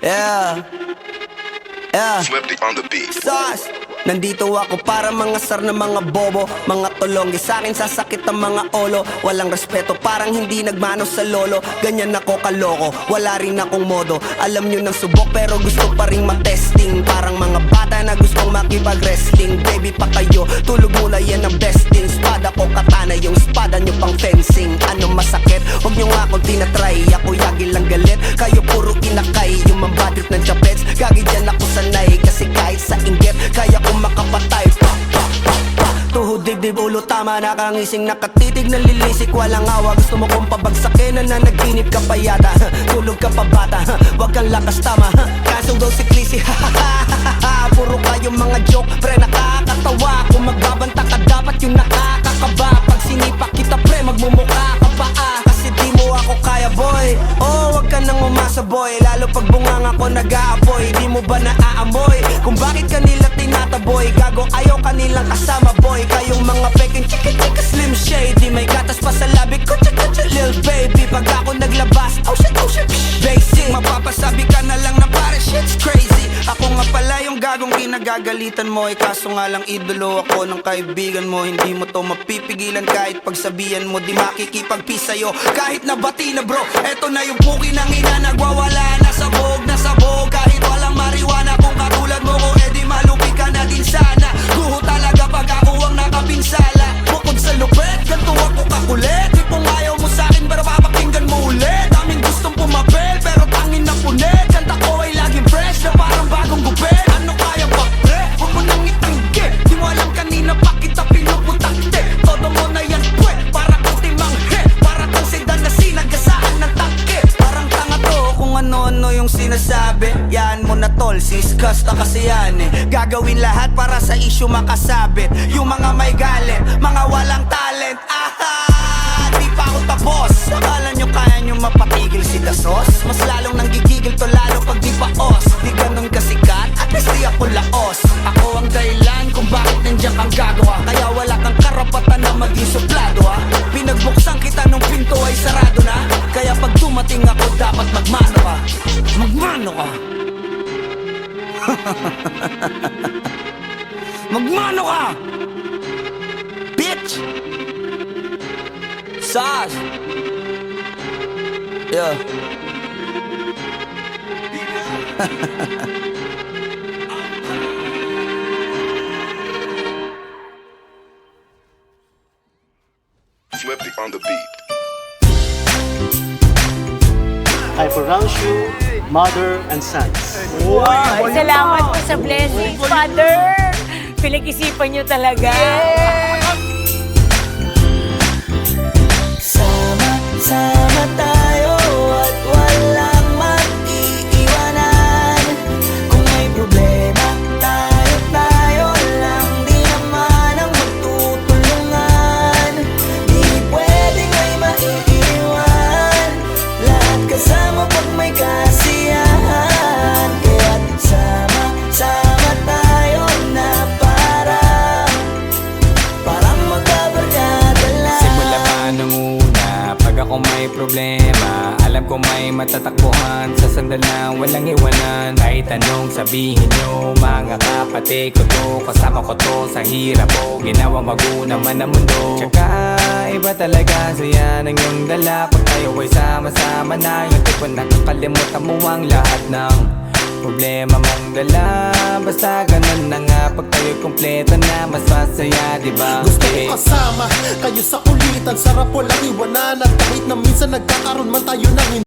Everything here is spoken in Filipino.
Yeah. Yeah. Flipped on the beat. Sauce. Nandito ako para mga sar na mga bobo, mga tulonggi. Sa'kin sasakit ang mga olo. Walang respeto, parang hindi nagmano sa lolo. Ganyan ako kaloko, wala rin akong modo. Alam nyo ng subok pero gusto pa rin matesting. Parang mga bata na gustong makipag-wrestling. Baby pa kayo, tulog muna yan ang besting. Spada ko katana, yung spada nyo pang fencing. Ano masakit? Huwag nyo nga akong tinatry. Ako yagi lang galit, kayo puro kinakay. Yung mambadrit ng chapets, gagi dyan ako sanay. Kasi kahit sa inggit, kaya ko makapatay. Tuhod, dibdib, ulo, tama, nakangising, nakatitig, nalilisik, walang awa. Gusto mo kong pabagsakin, nananaginip ka pa yata. Tulog ka pa bata, wag kang lakas tama. Kaso daw si Clissy, puro kayong mga joke, pre, nakakatawa. Kung magbabanta ka, dapat yung nakakakaba. Pag sinipak kita, pre, magmumukha ka pa kasi di mo ako kaya, boy. Oh, wag ka nang umasa, boy. Lalo pag bunganga ko nag-aapoy. Di mo ba naaamoy kung bakit kanila tinataboy? Gago, ayaw kanilang kasama, boy. Kayong mga peking chika-chika slim shady. May gatas pa sa labi ko, chika-chika lil baby. Pag ako naglabas, oh shit, basic. Mapapasabi ka na lang na pare, shit's crazy. Ako nga pala yung gagong kinagagalitan mo. Kaso nga lang idolo ako ng kaibigan mo. Hindi mo to mapipigilan kahit pagsabihan mo. Di makikipag-peace sa'yo kahit nabati na, bro. Eto na yung puki ng ina, nagwawala na sabog. Kahit walang mariwana, kung katulad mo ko, edi malupi ka na din sana. Guho talaga pag ako ang nakapinsala. Bukod sa lupet, ganito ako kakulit. Di kung ayaw mo sa'kin, pero papakinggan mo ulit. Daming gustong pumapel, pero tangin na punit. Kanta ko ay laging fresh, na parang bagong gupit. Ano kaya ba, pre? Huwag mo nang itanggi. Di mo alam kanina pa kita pinuputakte. Todo mo na yan, pwe, para kang timanghe. Para kang sedan na sinagasaan ng tangke. Parang tanga to kung ano-ano yung sinasabi. Yan mo na tol, siskas na kasi yan eh. Gagawin lahat para sa issue makasabit. Yung mga may galit, mga walang talent. Di pa ako tapos. Akala nyo kaya nyo mapatigil si Dasos? Mas lalong nanggigigil to lalo pag di pa os. Di ganun kasikat, at least di ako laos. Ako ang dahilan kung bakit nandiyan kang gagawa. Kaya wala kang karapatan na maging suplado ha. Pinagbuksan kita nung pinto ay sarado na. Kaya pag dumating ako dapat magmano ka. Magmano ka. Magmano ka, bitch. Sauce. Yeah. Flipped on the beat. I pronounce you mother and sons. Wow! Salamat po sa blessing, Father! Pinag-isipan niyo talaga. Sama tayo at walang mag-iiwanan. Kung may problema, tayo lang. Di naman ang magtutulungan. Di pwedeng may maiiwan. Lahat kasama pag may kasiyahan. Kaya't sama tayo na parang magkabarkada lang. Simula pa nung una, pag ako may problema, alam ko may matatakbuhan. Sa sandal na walang iwanan. Kahit anong sabihin nyo, mga kapatid ko to, kasama ko to sa hirap ko. Ginawa maguna man ang mundo. Tsaka iba talaga saya ng iyong dala. Pag tayo ay sama-sama na, yung tipo nakakalimutan mo ang lahat ng problema mong dala. Basta ganun na nga, pag tayo kompleto na, mas masaya, diba? Gusto ko kasama kayo sa kulitan. Sarap walang iwanan. At kahit na minsan nagkakaroon man tayo ng